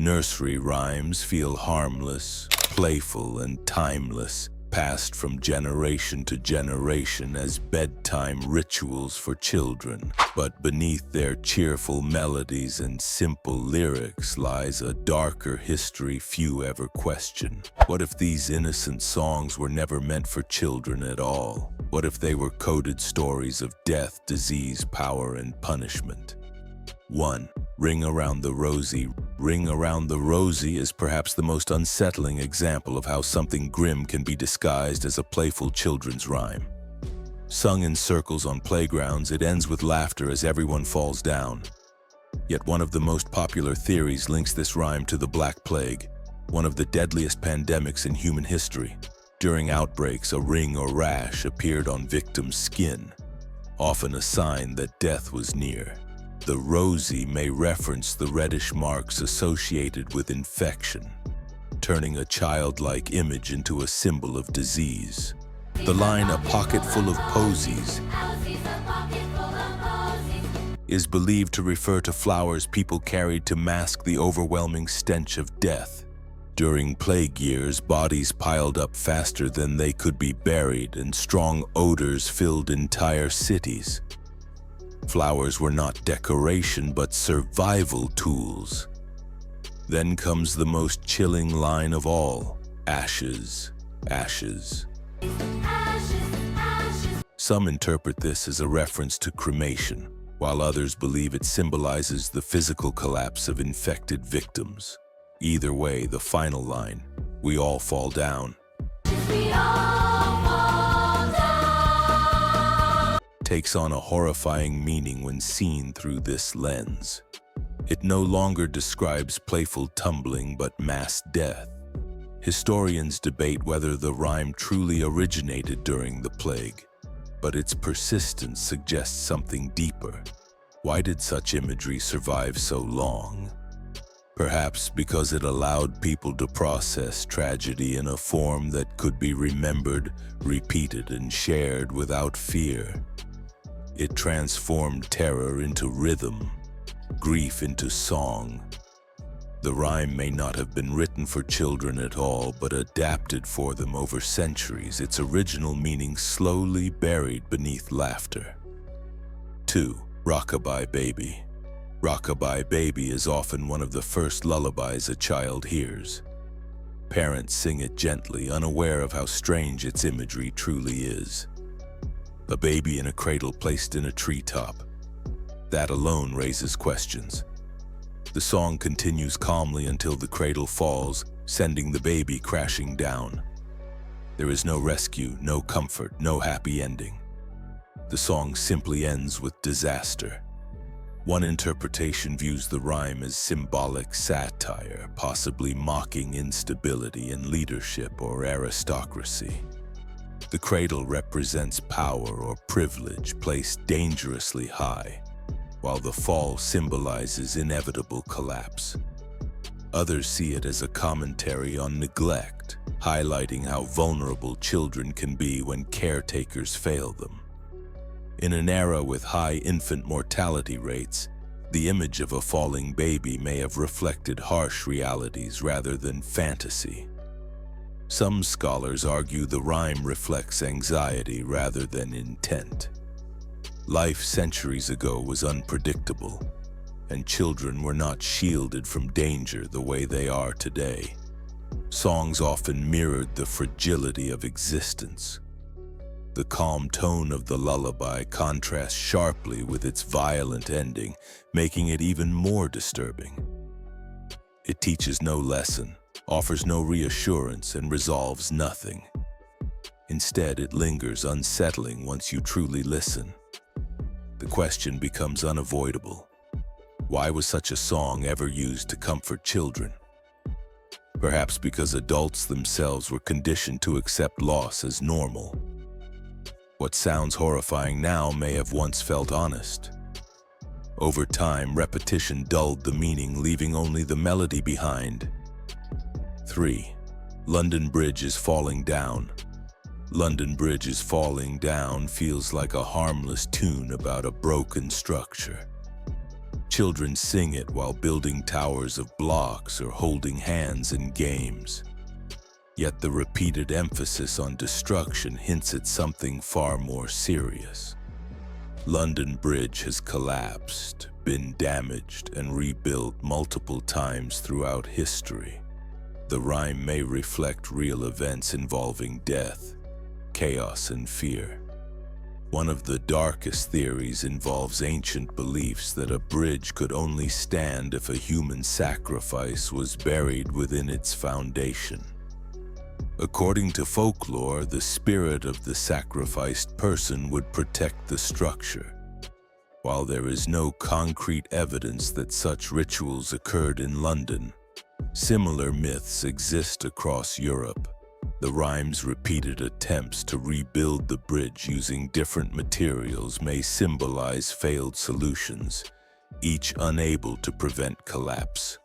Nursery rhymes feel harmless, playful, and timeless, passed from generation to generation as bedtime rituals for children. But beneath their cheerful melodies and simple lyrics lies a darker history few ever question. What if these innocent songs were never meant for children at all? What if they were coded stories of death, disease, power, and punishment? 1. Ring Around the Rosie. Ring Around the Rosie is perhaps the most unsettling example of how something grim can be disguised as a playful children's rhyme. Sung in circles on playgrounds, it ends with laughter as everyone falls down. Yet one of the most popular theories links this rhyme to the Black Plague, one of the deadliest pandemics in human history. During outbreaks, a ring or rash appeared on victims' skin, often a sign that death was near. The Rosie may reference the reddish marks associated with infection, turning a childlike image into a symbol of disease. The line, "a pocket full of posies," is believed to refer to flowers people carried to mask the overwhelming stench of death. During plague years, bodies piled up faster than they could be buried, and strong odors filled entire cities. Flowers were not decoration, but survival tools. Then comes the most chilling line of all: ashes, ashes. Some interpret this as a reference to cremation, while others believe it symbolizes the physical collapse of infected victims. Either way, the final line, "We all fall down," takes on a horrifying meaning when seen through this lens. It no longer describes playful tumbling but mass death. Historians debate whether the rhyme truly originated during the plague, but its persistence suggests something deeper. Why did such imagery survive so long? Perhaps because it allowed people to process tragedy in a form that could be remembered, repeated, and shared without fear. It transformed terror into rhythm, grief into song. The rhyme may not have been written for children at all, but adapted for them over centuries, its original meaning slowly buried beneath laughter. 2. Rockabye Baby. Rockabye Baby is often one of the first lullabies a child hears. Parents sing it gently, unaware of how strange its imagery truly is. A baby in a cradle placed in a treetop. That alone raises questions. The song continues calmly until the cradle falls, sending the baby crashing down. There is no rescue, no comfort, no happy ending. The song simply ends with disaster. One interpretation views the rhyme as symbolic satire, possibly mocking instability in leadership or aristocracy. The cradle represents power or privilege placed dangerously high, while the fall symbolizes inevitable collapse. Others see it as a commentary on neglect, highlighting how vulnerable children can be when caretakers fail them. In an era with high infant mortality rates, the image of a falling baby may have reflected harsh realities rather than fantasy. Some scholars argue the rhyme reflects anxiety rather than intent. Life centuries ago was unpredictable, and children were not shielded from danger the way they are today. Songs often mirrored the fragility of existence. The calm tone of the lullaby contrasts sharply with its violent ending, making it even more disturbing. It teaches no lesson, offers no reassurance, and resolves nothing. Instead, it lingers unsettling once you truly listen. The question becomes unavoidable. Why was such a song ever used to comfort children? Perhaps because adults themselves were conditioned to accept loss as normal. What sounds horrifying now may have once felt honest. Over time, repetition dulled the meaning, leaving only the melody behind. 3. London Bridge is Falling Down. London Bridge is Falling Down feels like a harmless tune about a broken structure. Children sing it while building towers of blocks or holding hands in games. Yet the repeated emphasis on destruction hints at something far more serious. London Bridge has collapsed, been damaged, and rebuilt multiple times throughout history. The rhyme may reflect real events involving death, chaos, and fear. One of the darkest theories involves ancient beliefs that a bridge could only stand if a human sacrifice was buried within its foundation. According to folklore, the spirit of the sacrificed person would protect the structure. While there is no concrete evidence that such rituals occurred in London, similar myths exist across Europe. The rhyme's repeated attempts to rebuild the bridge using different materials may symbolize failed solutions, each unable to prevent collapse.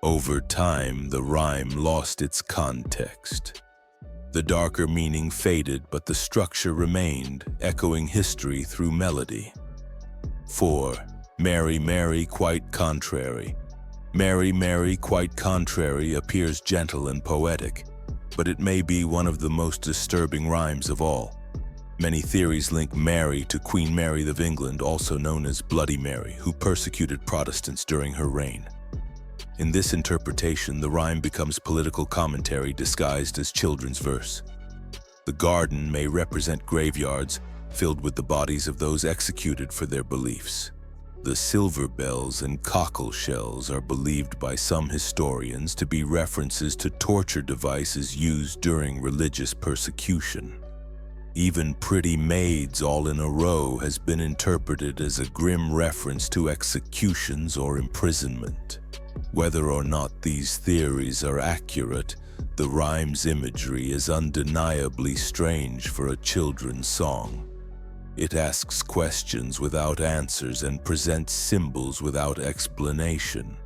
Over time, the rhyme lost its context. The darker meaning faded, but the structure remained, echoing history through melody. 4. Mary, Mary, quite contrary. Mary, Mary, quite contrary appears gentle and poetic, but it may be one of the most disturbing rhymes of all. Many theories link Mary to Queen Mary of England, also known as Bloody Mary, who persecuted Protestants during her reign. In this interpretation, the rhyme becomes political commentary disguised as children's verse. The garden may represent graveyards filled with the bodies of those executed for their beliefs. The silver bells and cockle shells are believed by some historians to be references to torture devices used during religious persecution. Even pretty maids all in a row has been interpreted as a grim reference to executions or imprisonment. Whether or not these theories are accurate, the rhyme's imagery is undeniably strange for a children's song. It asks questions without answers and presents symbols without explanation.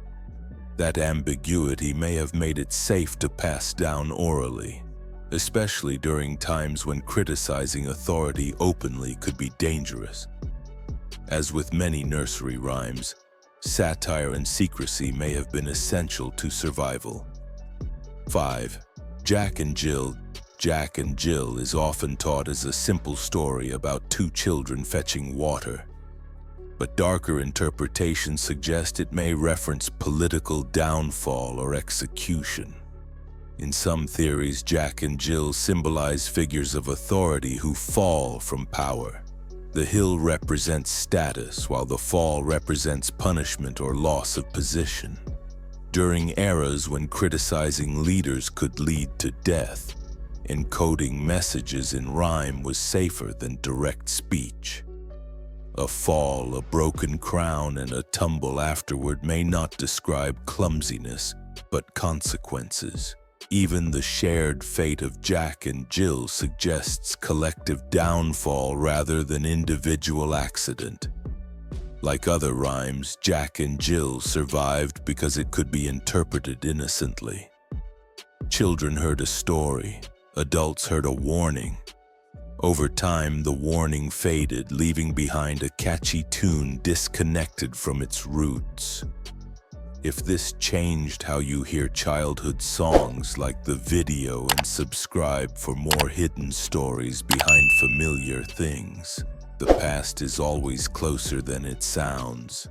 That ambiguity may have made it safe to pass down orally, especially during times when criticizing authority openly could be dangerous. As with many nursery rhymes, satire and secrecy may have been essential to survival. 5. Jack and Jill. Jack and Jill is often taught as a simple story about two children fetching water, but darker interpretations suggest it may reference political downfall or execution. In some theories, Jack and Jill symbolize figures of authority who fall from power. The hill represents status, while the fall represents punishment or loss of position. During eras when criticizing leaders could lead to death, encoding messages in rhyme was safer than direct speech. A fall, a broken crown, and a tumble afterward may not describe clumsiness, but consequences. Even the shared fate of Jack and Jill suggests collective downfall rather than individual accident. Like other rhymes, Jack and Jill survived because it could be interpreted innocently. Children heard a story. Adults heard a warning. Over time, the warning faded, leaving behind a catchy tune disconnected from its roots. If this changed how you hear childhood songs, like the video and subscribe for more hidden stories behind familiar things. The past is always closer than it sounds.